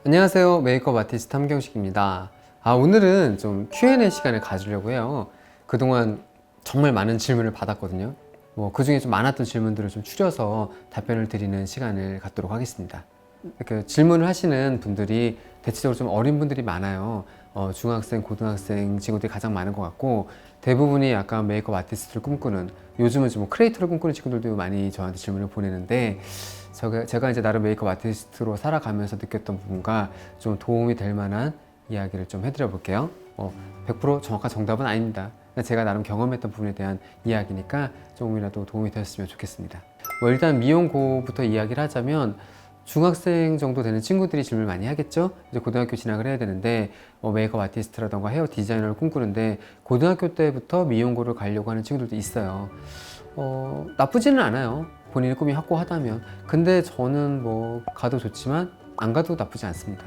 안녕하세요. 메이크업 아티스트 함경식입니다. 오늘은 좀 Q&A 시간을 가지려고 해요. 그동안 정말 많은 질문을 받았거든요. 그 중에 좀 많았던 질문들을 좀 추려서 답변을 드리는 시간을 갖도록 하겠습니다. 질문을 하시는 분들이 대체적으로 좀 어린 분들이 많아요. 중학생, 고등학생 친구들이 가장 많은 것 같고, 대부분이 약간 메이크업 아티스트를 꿈꾸는, 요즘은 좀 크리에이터를 꿈꾸는 친구들도 많이 저한테 질문을 보내는데, 제가 이제 나름 메이크업 아티스트로 살아가면서 느꼈던 부분과 좀 도움이 될 만한 이야기를 좀 해드려 볼게요. 100% 정확한 정답은 아닙니다. 제가 나름 경험했던 부분에 대한 이야기니까 조금이라도 도움이 되었으면 좋겠습니다. 일단 미용고부터 이야기를 하자면, 중학생 정도 되는 친구들이 질문을 많이 하겠죠. 이제 고등학교 진학을 해야 되는데 메이크업 아티스트라던가 헤어 디자이너를 꿈꾸는데 고등학교 때부터 미용고를 가려고 하는 친구들도 있어요. 나쁘지는 않아요. 본인의 꿈이 확고하다면. 근데 저는 가도 좋지만 안 가도 나쁘지 않습니다.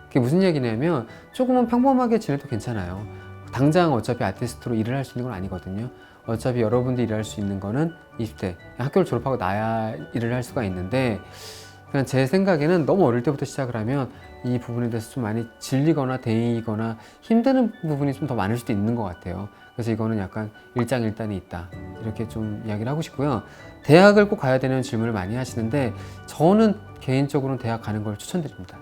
그게 무슨 얘기냐면 조금은 평범하게 지내도 괜찮아요. 당장 어차피 아티스트로 일을 할 수 있는 건 아니거든요. 어차피 여러분들이 일할 수 있는 거는 20대 학교를 졸업하고 나야 일을 할 수가 있는데, 그냥 제 생각에는 너무 어릴 때부터 시작을 하면 이 부분에 대해서 좀 많이 질리거나 데이거나 힘드는 부분이 좀 더 많을 수도 있는 것 같아요. 그래서 이거는 약간 일장일단이 있다, 이렇게 좀 이야기를 하고 싶고요. 대학을 꼭 가야 되는 질문을 많이 하시는데, 저는 개인적으로는 대학 가는 걸 추천드립니다.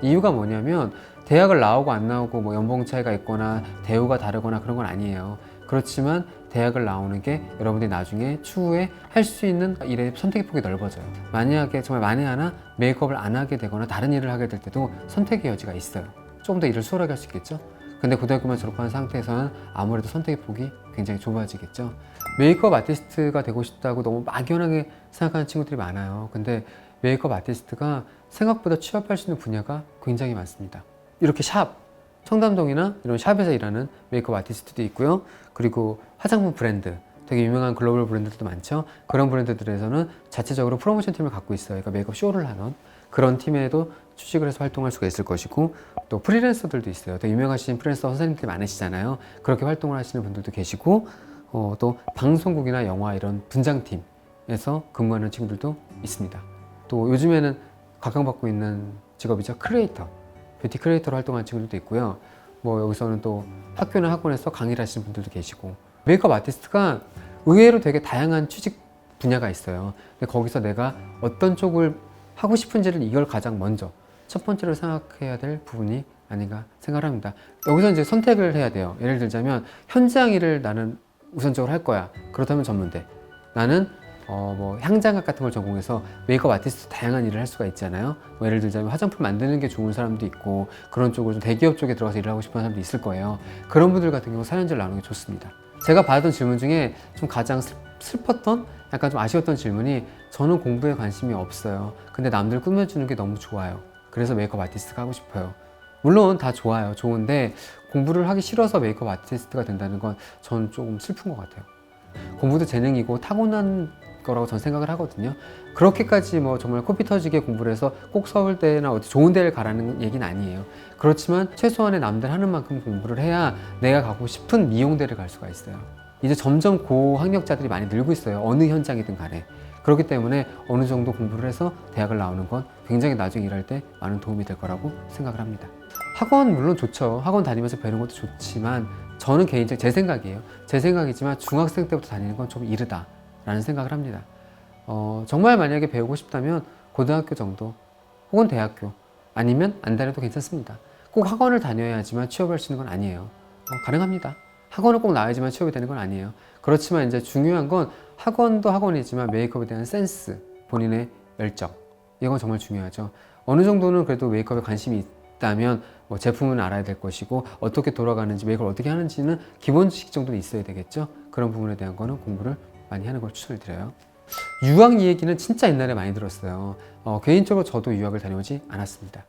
이유가 뭐냐면 대학을 나오고 안 나오고 연봉 차이가 있거나 대우가 다르거나 그런 건 아니에요. 그렇지만 대학을 나오는 게 여러분들이 나중에 추후에 할 수 있는 일의 선택의 폭이 넓어져요. 만약에 정말 만에 하나 메이크업을 안 하게 되거나 다른 일을 하게 될 때도 선택의 여지가 있어요. 조금 더 일을 수월하게 할 수 있겠죠. 근데 고등학교만 졸업한 상태에서는 아무래도 선택의 폭이 굉장히 좁아지겠죠. 메이크업 아티스트가 되고 싶다고 너무 막연하게 생각하는 친구들이 많아요. 근데 메이크업 아티스트가 생각보다 취업할 수 있는 분야가 굉장히 많습니다. 이렇게 청담동이나 이런 샵에서 일하는 메이크업 아티스트도 있고요. 그리고 화장품 브랜드, 되게 유명한 글로벌 브랜드들도 많죠. 그런 브랜드들에서는 자체적으로 프로모션 팀을 갖고 있어요. 그러니까 메이크업 쇼를 하는 그런 팀에도 취직을 해서 활동할 수가 있을 것이고, 또 프리랜서들도 있어요. 되게 유명하신 프리랜서 선생님들이 많으시잖아요. 그렇게 활동을 하시는 분들도 계시고, 또 방송국이나 영화 이런 분장팀에서 근무하는 친구들도 있습니다. 또 요즘에는 각광받고 있는 직업이죠. 크리에이터, 뷰티 크리에이터로 활동하는 친구들도 있고요. 여기서는 또 학교나 학원에서 강의를 하시는 분들도 계시고, 메이크업 아티스트가 의외로 되게 다양한 취직 분야가 있어요. 근데 거기서 내가 어떤 쪽을 하고 싶은지를 이걸 가장 먼저 첫 번째로 생각해야 될 부분이 아닌가 생각을 합니다. 여기서 이제 선택을 해야 돼요. 예를 들자면 현장 일을 나는 우선적으로 할 거야. 그렇다면 전문대. 나는 향장학 같은 걸 전공해서 메이크업 아티스트 다양한 일을 할 수가 있잖아요. 예를 들자면 화장품 만드는 게 좋은 사람도 있고, 그런 쪽으로 좀 대기업 쪽에 들어가서 일을 하고 싶은 사람도 있을 거예요. 그런 분들 같은 경우 4년제를 나누는 게 좋습니다. 제가 받았던 질문 중에 좀 가장 슬펐던, 약간 좀 아쉬웠던 질문이, 저는 공부에 관심이 없어요. 근데 남들 꾸며주는 게 너무 좋아요. 그래서 메이크업 아티스트가 하고 싶어요. 물론 다 좋아요. 좋은데 공부를 하기 싫어서 메이크업 아티스트가 된다는 건 전 조금 슬픈 것 같아요. 공부도 재능이고 타고난 거라고 전 생각을 하거든요. 그렇게까지 정말 코피 터지게 공부를 해서 꼭 서울대나 어디 좋은 데를 가라는 얘기는 아니에요. 그렇지만 최소한의 남들 하는 만큼 공부를 해야 내가 가고 싶은 미용대를 갈 수가 있어요. 이제 점점 고학력자들이 많이 늘고 있어요. 어느 현장이든 간에. 그렇기 때문에 어느 정도 공부를 해서 대학을 나오는 건 굉장히 나중에 일할 때 많은 도움이 될 거라고 생각을 합니다. 학원 물론 좋죠. 학원 다니면서 배우는 것도 좋지만, 저는 개인적으로 제 생각이에요. 제 생각이지만 중학생 때부터 다니는 건 좀 이르다 라는 생각을 합니다. 정말 만약에 배우고 싶다면 고등학교 정도 혹은 대학교, 아니면 안 다녀도 괜찮습니다. 꼭 학원을 다녀야지만 취업할 수 있는 건 아니에요. 가능합니다. 학원을 꼭 나와야지만 취업이 되는 건 아니에요. 그렇지만 이제 중요한 건 학원도 학원이지만 메이크업에 대한 센스, 본인의 열정, 이건 정말 중요하죠. 어느 정도는 그래도 메이크업에 관심이 있다면 제품은 알아야 될 것이고, 어떻게 돌아가는지, 메이크업을 어떻게 하는지는 기본 지식 정도는 있어야 되겠죠. 그런 부분에 대한 거는 공부를 많이 하는 걸 추천을 드려요. 유학 얘기는 진짜 옛날에 많이 들었어요. 개인적으로 저도 유학을 다녀오지 않았습니다.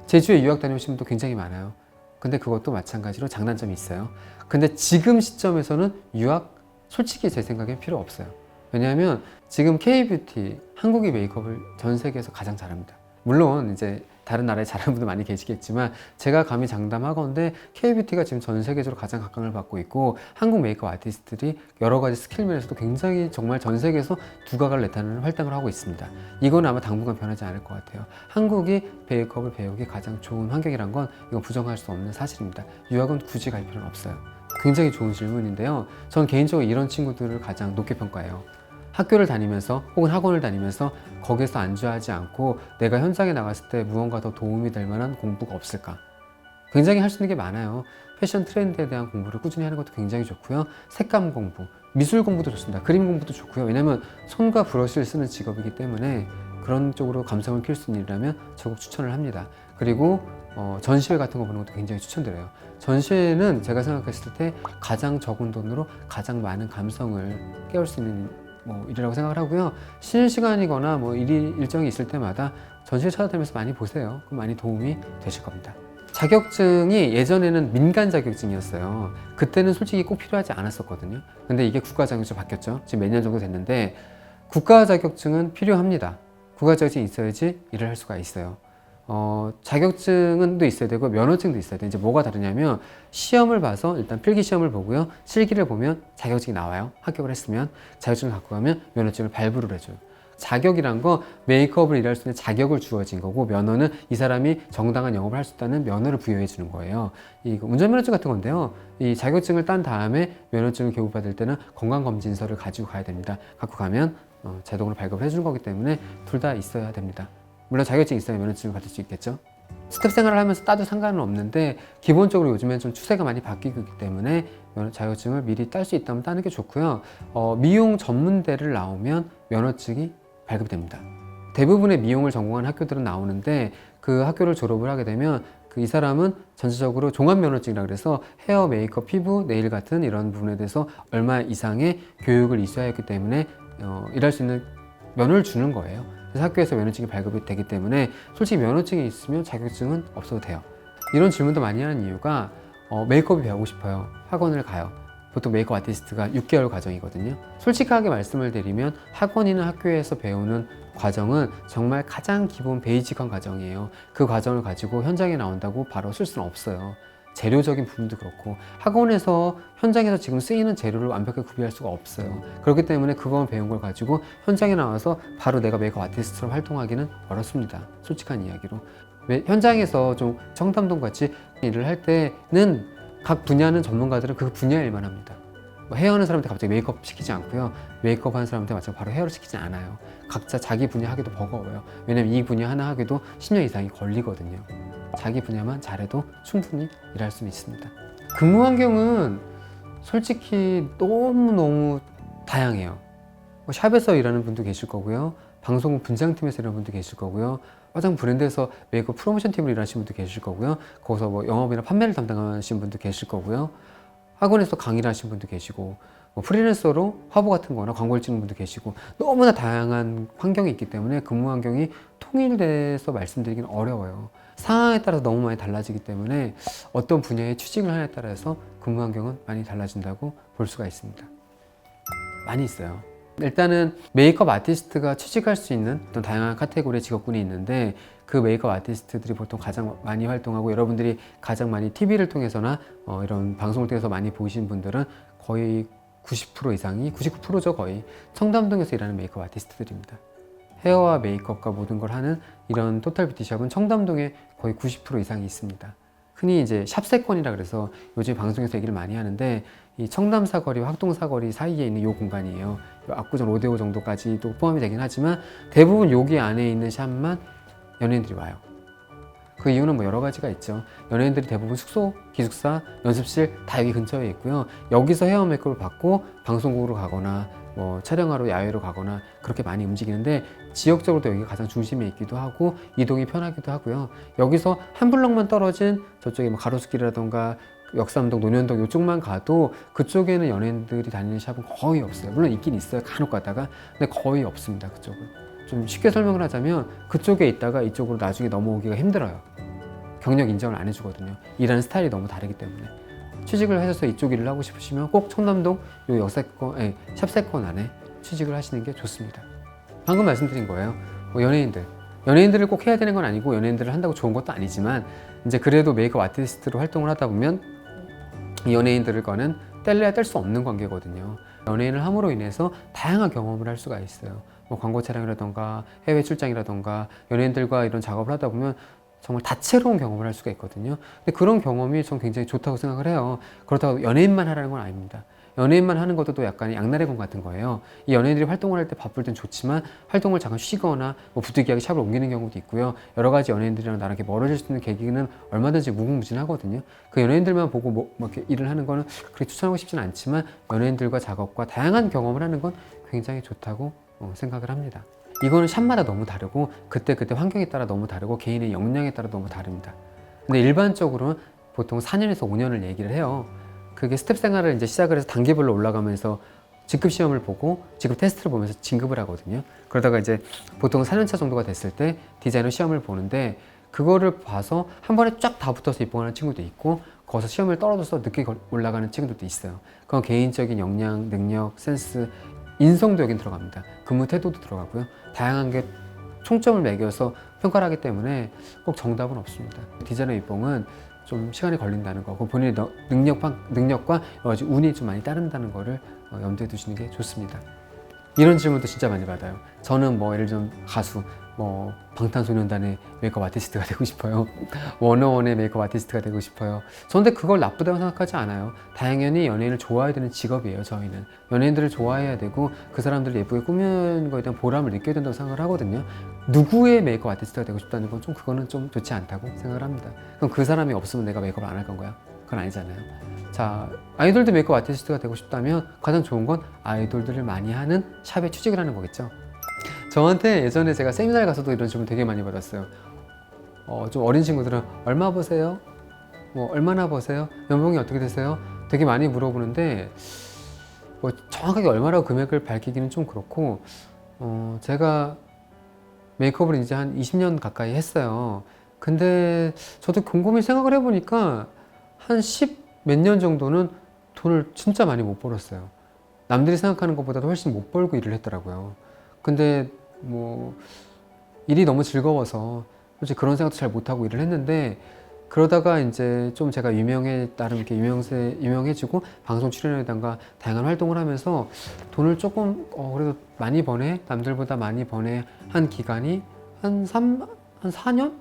제주에 유학 다녀오신 분도 굉장히 많아요. 근데 그것도 마찬가지로 장단점이 있어요. 근데 지금 시점에서는 유학 솔직히 제 생각엔 필요 없어요. 왜냐하면 지금 K-뷰티, 한국이 메이크업을 전 세계에서 가장 잘합니다. 물론 이제 다른 나라에 잘하는 분들 많이 계시겠지만 제가 감히 장담하건대 K-뷰티가 지금 전 세계적으로 가장 각광을 받고 있고 한국 메이크업 아티스트들이 여러 가지 스킬 면에서도 굉장히 정말 전 세계에서 두각을 나타내는 활동을 하고 있습니다. 이건 아마 당분간 변하지 않을 것 같아요. 한국이 메이크업을 배우기 가장 좋은 환경이란 건 이건 부정할 수 없는 사실입니다. 유학은 굳이 갈 필요는 없어요. 굉장히 좋은 질문인데요. 전 개인적으로 이런 친구들을 가장 높게 평가해요. 학교를 다니면서 혹은 학원을 다니면서 거기서 안주하지 않고 내가 현장에 나갔을 때 무언가 더 도움이 될 만한 공부가 없을까? 굉장히 할 수 있는 게 많아요. 패션 트렌드에 대한 공부를 꾸준히 하는 것도 굉장히 좋고요. 색감 공부, 미술 공부도 좋습니다. 그림 공부도 좋고요. 왜냐면 손과 브러쉬를 쓰는 직업이기 때문에 그런 쪽으로 감성을 키울 수 있는 일이라면 적극 추천을 합니다. 그리고 전시회 같은 거 보는 것도 굉장히 추천드려요. 전시회는 제가 생각했을 때 가장 적은 돈으로 가장 많은 감성을 깨울 수 있는 일이라고 생각을 하고요. 쉬는 시간이거나 일정이 있을 때마다 전시회 찾아다니면서 많이 보세요. 그럼 많이 도움이 되실 겁니다. 자격증이 예전에는 민간 자격증이었어요. 그때는 솔직히 꼭 필요하지 않았었거든요. 근데 이게 국가 자격증 바뀌었죠. 지금 몇 년 정도 됐는데 국가 자격증은 필요합니다. 국가 자격증이 있어야지 일을 할 수가 있어요. 자격증은 또 있어야 되고 면허증도 있어야 돼요. 이제 뭐가 다르냐면 시험을 봐서 일단 필기 시험을 보고요. 실기를 보면 자격증이 나와요. 합격을 했으면 자격증을 갖고 가면 면허증을 발부를 해줘요. 자격이란 거 메이크업을 일할 수 있는 자격을 주어진 거고 면허는 이 사람이 정당한 영업을 할 수 있다는 면허를 부여해 주는 거예요. 이 운전면허증 같은 건데요. 이 자격증을 딴 다음에 면허증을 교부받을 때는 건강검진서를 가지고 가야 됩니다. 갖고 가면 자동으로 발급을 해주는 거기 때문에 둘 다 있어야 됩니다. 물론 자격증이 있어야 면허증을 받을 수 있겠죠. 스텝 생활을 하면서 따도 상관은 없는데 기본적으로 요즘엔 좀 추세가 많이 바뀌고 있기 때문에 자격증을 미리 딸 수 있다면 따는 게 좋고요. 미용 전문대를 나오면 면허증이 발급이 됩니다. 대부분의 미용을 전공한 학교들은 나오는데 그 학교를 졸업을 하게 되면 이 사람은 전체적으로 종합 면허증이라 그래서 헤어, 메이크업, 피부, 네일 같은 이런 부분에 대해서 얼마 이상의 교육을 이수하였기 때문에 일할 수 있는 면허를 주는 거예요. 그래서 학교에서 면허증이 발급이 되기 때문에 솔직히 면허증이 있으면 자격증은 없어도 돼요. 이런 질문도 많이 하는 이유가 메이크업이 배우고 싶어요. 학원을 가요. 보통 메이크업 아티스트가 6개월 과정이거든요. 솔직하게 말씀을 드리면 학원이나 학교에서 배우는 과정은 정말 가장 기본 베이직한 과정이에요. 그 과정을 가지고 현장에 나온다고 바로 쓸 수는 없어요. 재료적인 부분도 그렇고 학원에서 현장에서 지금 쓰이는 재료를 완벽하게 구비할 수가 없어요. 그렇기 때문에 그거 배운 걸 가지고 현장에 나와서 바로 내가 메이크업 아티스트로 활동하기는 어렵습니다. 솔직한 이야기로. 현장에서 좀 청담동 같이 일을 할 때는 각 분야는 전문가들은 그 분야 일만 합니다. 헤어하는 사람한테 갑자기 메이크업 시키지 않고요. 메이크업 하는 사람한테 마찬가지로 바로 헤어를 시키지 않아요. 각자 자기 분야 하기도 버거워요. 왜냐면 이 분야 하나 하기도 10년 이상이 걸리거든요. 자기 분야만 잘해도 충분히 일할 수는 있습니다. 근무 환경은 솔직히 너무너무 다양해요. 샵에서 일하는 분도 계실 거고요. 방송국 분장팀에서 일하는 분도 계실 거고요. 화장 브랜드에서 메이크업 프로모션 팀으로 일하시는 분도 계실 거고요. 거기서 영업이나 판매를 담당하시는 분도 계실 거고요. 학원에서 강의를 하시는 분도 계시고 프리랜서로 화보 같은 거나 광고를 찍는 분도 계시고 너무나 다양한 환경이 있기 때문에 근무 환경이 통일돼서 말씀드리기는 어려워요. 상황에 따라서 너무 많이 달라지기 때문에 어떤 분야에 취직을 하냐에 따라서 근무 환경은 많이 달라진다고 볼 수가 있습니다. 많이 있어요. 일단은 메이크업 아티스트가 취직할 수 있는 어떤 다양한 카테고리의 직업군이 있는데 그 메이크업 아티스트들이 보통 가장 많이 활동하고 여러분들이 가장 많이 TV를 통해서나 이런 방송을 통해서 많이 보신 분들은 거의 90% 이상이 99%죠 거의 청담동에서 일하는 메이크업 아티스트들입니다. 헤어와 메이크업과 모든 걸 하는 이런 토탈 뷰티샵은 청담동에 거의 90% 이상이 있습니다. 흔히 이제 샵세권이라 그래서 요즘 방송에서 얘기를 많이 하는데 이 청담 사거리와 학동 사거리 사이에 있는 이 공간이에요. 압구정 로데오 정도까지도 포함이 되긴 하지만 대부분 여기 안에 있는 샵만 연예인들이 와요. 그 이유는 여러 가지가 있죠. 연예인들이 대부분 숙소, 기숙사, 연습실 다 여기 근처에 있고요. 여기서 헤어 메이크업을 받고 방송국으로 가거나 촬영하러 야외로 가거나 그렇게 많이 움직이는데 지역적으로도 여기가 가장 중심에 있기도 하고 이동이 편하기도 하고요. 여기서 한 블럭만 떨어진 저쪽에 가로수길이라던가 역삼동, 논현동 이쪽만 가도 그쪽에는 연예인들이 다니는 샵은 거의 없어요. 물론 있긴 있어요. 간혹 가다가. 근데 거의 없습니다. 그쪽은. 좀 쉽게 설명을 하자면 그쪽에 있다가 이쪽으로 나중에 넘어오기가 힘들어요. 경력 인정을 안 해주거든요. 일하는 스타일이 너무 다르기 때문에. 취직을 하셔서 이쪽 일을 하고 싶으시면 꼭 청담동 요 샵세권 안에 취직을 하시는 게 좋습니다. 방금 말씀드린 거예요. 연예인들 연예인들을 꼭 해야 되는 건 아니고 연예인들을 한다고 좋은 것도 아니지만 이제 그래도 메이크업 아티스트로 활동을 하다 보면 이 연예인들과는 뗄래야 뗄 수 없는 관계거든요. 연예인을 함으로 인해서 다양한 경험을 할 수가 있어요. 뭐 광고 촬영이라던가 해외 출장이라던가 연예인들과 이런 작업을 하다 보면 정말 다채로운 경험을 할 수가 있거든요. 근데 그런 경험이 전 굉장히 좋다고 생각을 해요. 그렇다고 연예인만 하라는 건 아닙니다. 연예인만 하는 것도 또 약간 양날의 검 같은 거예요. 이 연예인들이 활동을 할 때 바쁠 땐 좋지만 활동을 잠깐 쉬거나 뭐 부득이하게 샵을 옮기는 경우도 있고요. 여러 가지 연예인들이랑 나랑 이렇게 멀어질 수 있는 계기는 얼마든지 무궁무진하거든요. 그 연예인들만 보고 뭐 이렇게 일을 하는 거는 그렇게 추천하고 싶지는 않지만 연예인들과 작업과 다양한 경험을 하는 건 굉장히 좋다고 생각을 합니다. 이거는 샵마다 너무 다르고 그때그때 환경에 따라 너무 다르고 개인의 역량에 따라 너무 다릅니다. 근데 일반적으로는 보통 4년에서 5년을 얘기를 해요. 그게 스텝 생활을 이제 시작을 해서 단계별로 올라가면서 직급 시험을 보고 직급 테스트를 보면서 진급을 하거든요. 그러다가 이제 보통 4년차 정도가 됐을 때 디자이너 시험을 보는데 그거를 봐서 한 번에 쫙 다 붙어서 입봉하는 친구도 있고 거기서 시험을 떨어져서 늦게 올라가는 친구들도 있어요. 그건 개인적인 역량, 능력, 센스, 인성도 여긴 들어갑니다. 근무 태도도 들어가고요. 다양한 게 총점을 매겨서 평가를 하기 때문에 꼭 정답은 없습니다. 디자이너 입봉은 좀 시간이 걸린다는 거, 본인의 능력과 여러 가지 운이 좀 많이 따른다는 거를 염두에 두시는 게 좋습니다. 이런 질문도 진짜 많이 받아요. 저는 뭐 예를 들면 가수, 뭐 방탄소년단의 메이크업 아티스트가 되고 싶어요. 워너원의 메이크업 아티스트가 되고 싶어요. 저는 그걸 나쁘다고 생각하지 않아요. 당연히 연예인을 좋아해야 되는 직업이에요. 저희는 연예인들을 좋아해야 되고 그 사람들을 예쁘게 꾸미는 거에 대한 보람을 느껴야 된다고 생각을 하거든요. 누구의 메이크업 아티스트가 되고 싶다는 건 그거는 좀 좋지 않다고 생각을 합니다. 그럼 그 사람이 없으면 내가 메이크업을 안 할 건가요? 그건 아니잖아요. 자, 아이돌도 메이크업 아티스트가 되고 싶다면 가장 좋은 건 아이돌들을 많이 하는 샵에 취직을 하는 거겠죠. 저한테 예전에 제가 세미나를 가서도 이런 질문 되게 많이 받았어요. 좀 어린 친구들은 얼마 버세요? 뭐 얼마나 버세요? 연봉이 어떻게 되세요? 되게 많이 물어보는데 뭐 정확하게 얼마라고 금액을 밝히기는 좀 그렇고 제가 메이크업을 이제 한 20년 가까이 했어요. 근데 저도 곰곰이 생각을 해보니까 한 10 몇 년 정도는 돈을 진짜 많이 못 벌었어요. 남들이 생각하는 것보다도 훨씬 못 벌고 일을 했더라고요. 근데 뭐 일이 너무 즐거워서 솔직히 그런 생각도 잘 못하고 일을 했는데 그러다가 이제 좀 제가 나름 이렇게 유명해지고 방송 출연이라든가 다양한 활동을 하면서 돈을 조금 그래도 많이 버네, 남들보다 많이 버네 한 기간이 한 4년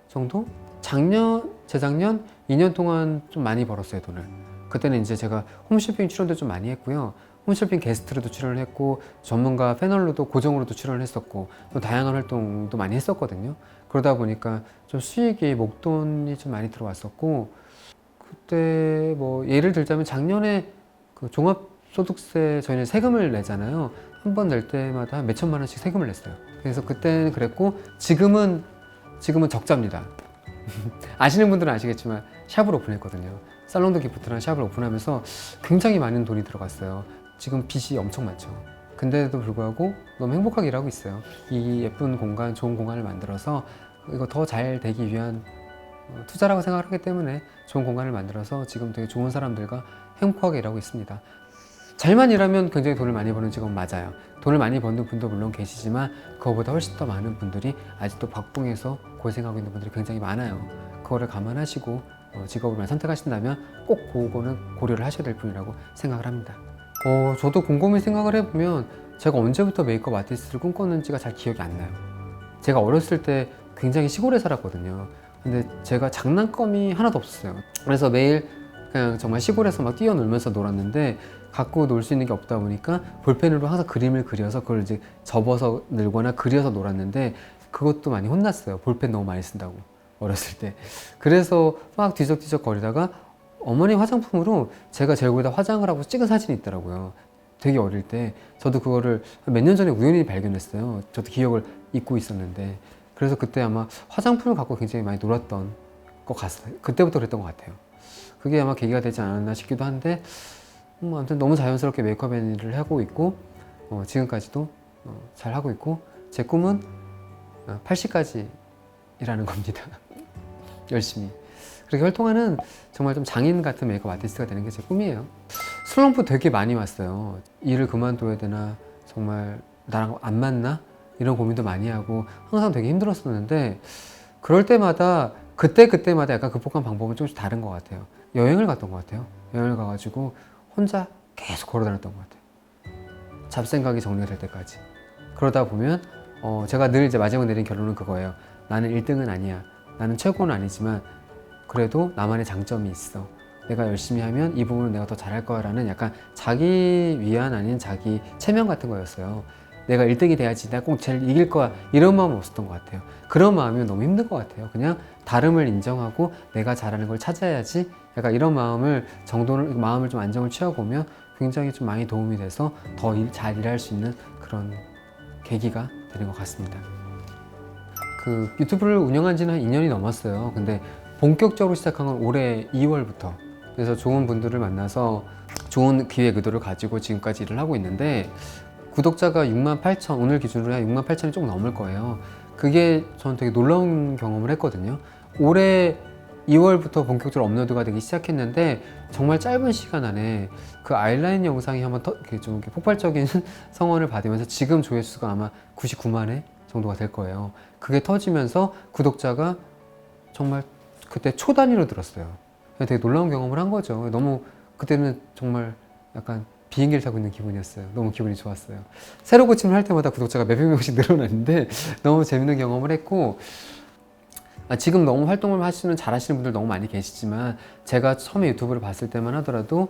정도? 재작년 2년 동안 좀 많이 벌었어요, 돈을. 그때는 이제 제가 홈쇼핑 출연도 좀 많이 했고요. 홈쇼핑 게스트로도 출연을 했고 전문가 패널로도 고정으로도 출연을 했었고 또 다양한 활동도 많이 했었거든요. 그러다 보니까 좀 수익이 목돈이 좀 많이 들어왔었고 그때 뭐 예를 들자면 작년에 그 종합소득세 저희는 세금을 내잖아요. 한 번 낼 때마다 몇 천만 원씩 세금을 냈어요. 그래서 그때는 그랬고 지금은 적자입니다. 아시는 분들은 아시겠지만 샵을 오픈했거든요. 살롱드 기프트라는 샵을 오픈하면서 굉장히 많은 돈이 들어갔어요. 지금 빚이 엄청 많죠. 근데도 불구하고 너무 행복하게 일하고 있어요. 이 예쁜 공간, 좋은 공간을 만들어서 이거 더 잘 되기 위한 투자라고 생각을 하기 때문에 좋은 공간을 만들어서 지금 되게 좋은 사람들과 행복하게 일하고 있습니다. 잘만 일하면 굉장히 돈을 많이 버는 직업은 맞아요. 돈을 많이 버는 분도 물론 계시지만 그거보다 훨씬 더 많은 분들이 아직도 박봉에서 고생하고 있는 분들이 굉장히 많아요. 그거를 감안하시고 직업을 선택하신다면 꼭 그거는 고려를 하셔야 될 분이라고 생각을 합니다. 저도 곰곰이 생각을 해보면 제가 언제부터 메이크업 아티스트를 꿈꿨는지가 잘 기억이 안 나요. 제가 어렸을 때 굉장히 시골에 살았거든요. 근데 제가 장난감이 하나도 없었어요. 그래서 매일 그냥 정말 시골에서 막 뛰어놀면서 놀았는데 갖고 놀 수 있는 게 없다 보니까 볼펜으로 항상 그림을 그려서 그걸 이제 접어서 늘거나 그려서 놀았는데 그것도 많이 혼났어요. 볼펜 너무 많이 쓴다고 어렸을 때. 그래서 막 뒤적뒤적 거리다가 어머니 화장품으로 제가 제 얼굴에다 화장을 하고 찍은 사진이 있더라고요. 되게 어릴 때 저도 그거를 몇 년 전에 우연히 발견했어요. 저도 기억을 잊고 있었는데 그래서 그때 아마 화장품을 갖고 굉장히 많이 놀았던 것 같아요. 그때부터 그랬던 것 같아요. 그게 아마 계기가 되지 않았나 싶기도 한데 아무튼 너무 자연스럽게 메이크업 일을 하고 있고 지금까지도 잘 하고 있고 제 꿈은 80까지 일하는 겁니다. 열심히 그렇게 활동하는 정말 좀 장인 같은 메이크업 아티스트가 되는 게 제 꿈이에요. 슬럼프 되게 많이 왔어요. 일을 그만둬야 되나, 정말 나랑 안 맞나, 이런 고민도 많이 하고 항상 되게 힘들었었는데 그럴 때마다 그때마다 약간 극복한 방법은 조금씩 다른 것 같아요. 여행을 갔던 것 같아요. 여행을 가가지고 혼자 계속 걸어 다녔던 것 같아요. 잡생각이 정리될 때까지. 그러다 보면 제가 늘 이제 마지막 내린 결론은 그거예요. 나는 1등은 아니야. 나는 최고는 아니지만 그래도 나만의 장점이 있어. 내가 열심히 하면 이 부분은 내가 더 잘할 거야 라는 약간 자기 위안 아닌 자기 체면 같은 거였어요. 내가 1등이 돼야지, 내가 꼭 제일 이길 거야, 이런 마음은 없었던 것 같아요. 그런 마음이면 너무 힘든 것 같아요. 그냥 다름을 인정하고 내가 잘하는 걸 찾아야지, 약간 이런 마음을 좀 안정을 취하보면 굉장히 좀 많이 도움이 돼서 더 잘 일할 수 있는 그런 계기가 되는 것 같습니다. 그 유튜브를 운영한 지는 한 2년이 넘었어요. 근데 본격적으로 시작한 건 올해 2월부터. 그래서 좋은 분들을 만나서 좋은 기획 의도를 가지고 지금까지 일을 하고 있는데, 구독자가 68,000, 오늘 기준으로 한 68,000이 조금 넘을 거예요. 그게 저는 되게 놀라운 경험을 했거든요. 올해 2월부터 본격적으로 업로드가 되기 시작했는데 정말 짧은 시간 안에 그 아이라인 영상이 한번 좀 이렇게 폭발적인 성원을 받으면서 지금 조회수가 아마 99만 회 정도가 될 거예요. 그게 터지면서 구독자가 정말 그때 초 단위로 들었어요. 되게 놀라운 경험을 한 거죠. 너무 그때는 정말 약간 비행기를 타고 있는 기분이었어요. 너무 기분이 좋았어요. 새로 고침을 할 때마다 구독자가 몇백 명씩 늘어났는데 너무 재밌는 경험을 했고, 지금 너무 활동을 잘하시는 분들 너무 많이 계시지만 제가 처음에 유튜브를 봤을 때만 하더라도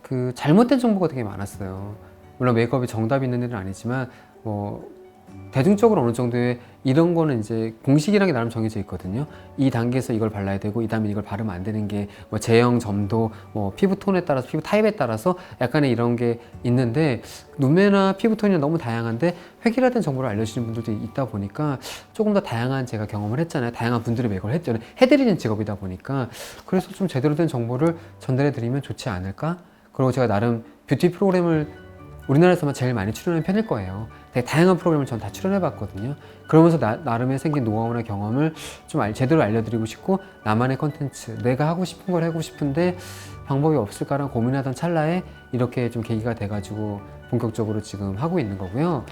그 잘못된 정보가 되게 많았어요. 물론 메이크업이 정답이 있는 일은 아니지만 대중적으로 어느 정도의 이런 거는 이제 공식이라는 게 나름 정해져 있거든요. 이 단계에서 이걸 발라야 되고 이 다음에 이걸 바르면 안 되는 게 제형, 점도, 피부 톤에 따라서, 피부 타입에 따라서 약간의 이런 게 있는데, 눈매나 피부 톤이 너무 다양한데 획일화된 정보를 알려주시는 분들도 있다 보니까 조금 더 다양한, 제가 경험을 했잖아요. 다양한 분들이 메이크업을 했잖아요. 해드리는 직업이다 보니까 그래서 좀 제대로 된 정보를 전달해 드리면 좋지 않을까? 그리고 제가 나름 뷰티 프로그램을 우리나라에서만 제일 많이 출연한 편일 거예요. 되게 다양한 프로그램을 전 다 출연해 봤거든요. 그러면서 나름의 생긴 노하우나 경험을 좀 제대로 알려드리고 싶고, 나만의 컨텐츠, 내가 하고 싶은 걸 하고 싶은데 방법이 없을까라는 고민하던 찰나에 이렇게 좀 계기가 돼가지고 본격적으로 지금 하고 있는 거고요.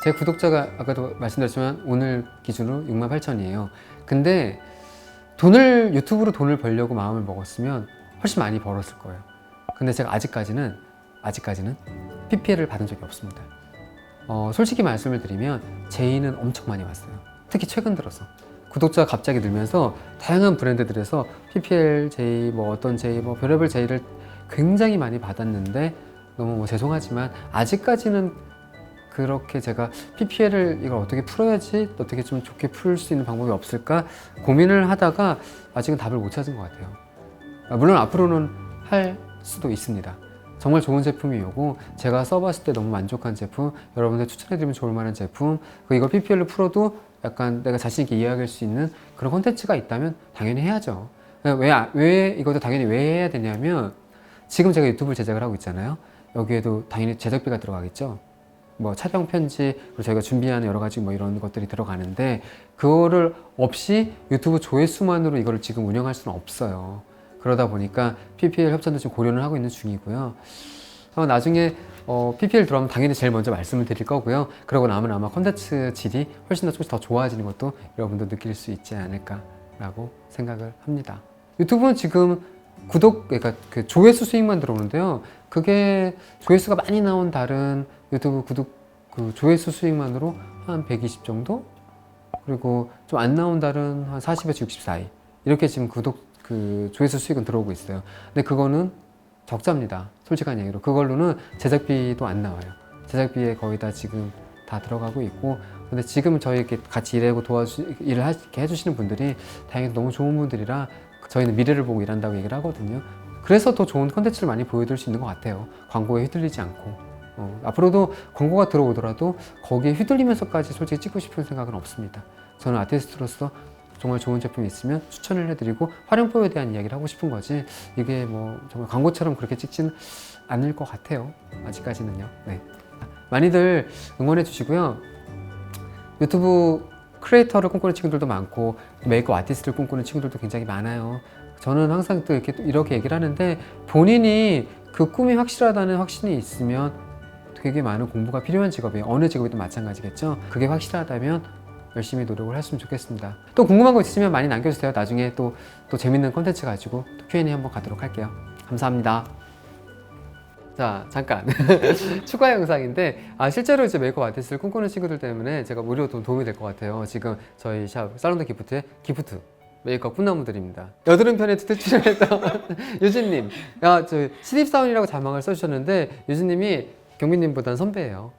제 구독자가 아까도 말씀드렸지만 오늘 기준으로 68,000이에요. 근데 유튜브로 돈을 벌려고 마음을 먹었으면 훨씬 많이 벌었을 거예요. 근데 제가 아직까지는 PPL을 받은 적이 없습니다. 솔직히 말씀을 드리면 제의는 엄청 많이 왔어요. 특히 최근 들어서 구독자가 갑자기 늘면서 다양한 브랜드들에서 PPL 제의, 어떤 제의, 별의별 제의를 굉장히 많이 받았는데, 너무 죄송하지만 아직까지는 그렇게 제가 PPL을 이걸 어떻게 풀어야지, 어떻게 좀 좋게 풀 수 있는 방법이 없을까 고민을 하다가 아직은 답을 못 찾은 것 같아요. 물론 앞으로는 할 수도 있습니다. 정말 좋은 제품이 오고 제가 써봤을 때 너무 만족한 제품, 여러분들 추천해드리면 좋을 만한 제품, 이걸 PPL로 풀어도 약간 내가 자신 있게 이야기할 수 있는 그런 콘텐츠가 있다면 당연히 해야죠. 이것도 당연히 왜 해야 되냐면, 지금 제가 유튜브를 제작을 하고 있잖아요. 여기에도 당연히 제작비가 들어가겠죠. 촬영 편지, 그리고 저희가 준비하는 여러 가지 이런 것들이 들어가는데, 그거를 없이 유튜브 조회수만으로 이거를 지금 운영할 수는 없어요. 그러다 보니까 PPL 협찬도 지금 고려를 하고 있는 중이고요. 나중에 PPL 들어오면 당연히 제일 먼저 말씀을 드릴 거고요. 그러고 나면 아마 콘텐츠 질이 훨씬 조금씩 더 좋아지는 것도 여러분도 느낄 수 있지 않을까라고 생각을 합니다. 유튜브는 지금 그러니까 그 조회수 수익만 들어오는데요. 그게 조회수가 많이 나온 다른 유튜브 그 조회수 수익만으로 한 120 정도? 그리고 좀 안 나온 다른 한 40에서 60 사이. 이렇게 지금 그 조회수 수익은 들어오고 있어요. 근데 그거는 적자입니다. 솔직한 얘기로. 그걸로는 제작비도 안 나와요. 제작비에 거의 다 지금 다 들어가고 있고, 근데 지금 저희에게 같이 일을 해주시는 분들이 다행히 너무 좋은 분들이라 저희는 미래를 보고 일한다고 얘기를 하거든요. 그래서 더 좋은 컨텐츠를 많이 보여드릴 수 있는 것 같아요. 광고에 휘둘리지 않고. 앞으로도 광고가 들어오더라도 거기에 휘둘리면서까지 솔직히 찍고 싶은 생각은 없습니다. 저는 아티스트로서 정말 좋은 제품이 있으면 추천을 해드리고 활용법에 대한 이야기를 하고 싶은 거지, 이게 정말 광고처럼 그렇게 찍진 않을 것 같아요. 아직까지는요. 네. 많이들 응원해 주시고요. 유튜브 크리에이터를 꿈꾸는 친구들도 많고 메이크업 아티스트를 꿈꾸는 친구들도 굉장히 많아요. 저는 항상 이렇게 얘기를 하는데, 본인이 그 꿈이 확실하다는 확신이 있으면 되게 많은 공부가 필요한 직업이에요. 어느 직업이든 마찬가지겠죠. 그게 확실하다면 열심히 노력을 했으면 좋겠습니다. 또 궁금한 거 있으시면 많이 남겨주세요. 나중에 또 재밌는 콘텐츠 가지고 또 Q&A 한번 가도록 할게요. 감사합니다. 자, 잠깐 추가 영상인데 실제로 이제 메이크업 아티스트를 꿈꾸는 친구들 때문에 제가 무료 도움이 될 것 같아요. 지금 저희 샵 살롱드 기프트의 기프트 메이크업 꿈나무들입니다. 여드름 편에 특히 출연했던 유진님, 저 신입사원이라고 자막을 써주셨는데 유진님이 경민님보다는 선배예요.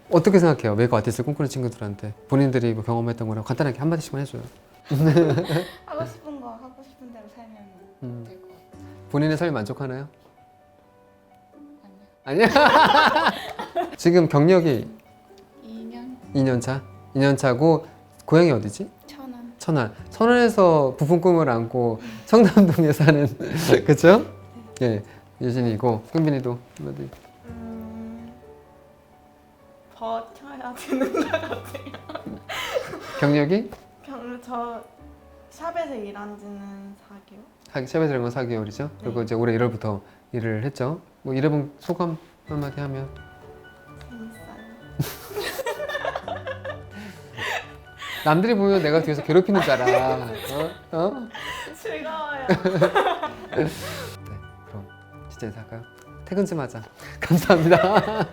어떻게 생각해요? 메이크업 아티스트를 꿈꾸는 친구들한테 본인들이 뭐 경험했던 거랑 간단하게 한마디씩만 해줘요. 하고 싶은 거 하고 싶은 대로 살면 될 것 같아요. 본인의 삶이 만족하나요? 아니요. 아니야? 지금 경력이 2년 2년 차? 2년 차고 고향이 어디지? 천안. 천안. 천안에서 부푼 꿈을 안고 청담동에 사는 그쵸? 예, 유진이고 흥빈이도 한마디. 버텨야 되는 것 같아요. 경력이? 저 샵에서 일한 지는 4개월. 샵에서 일한 건 4개월이죠? 그리고 네. 이제 올해 1월부터 일을 했죠? 뭐 일해본 소감 한마디 하면? 재밌어요. 남들이 보면 내가 뒤에서 괴롭히는 줄 알아. 즐거워요. 네, 그럼 진짜 인사할까요? 퇴근 좀 하자. 감사합니다.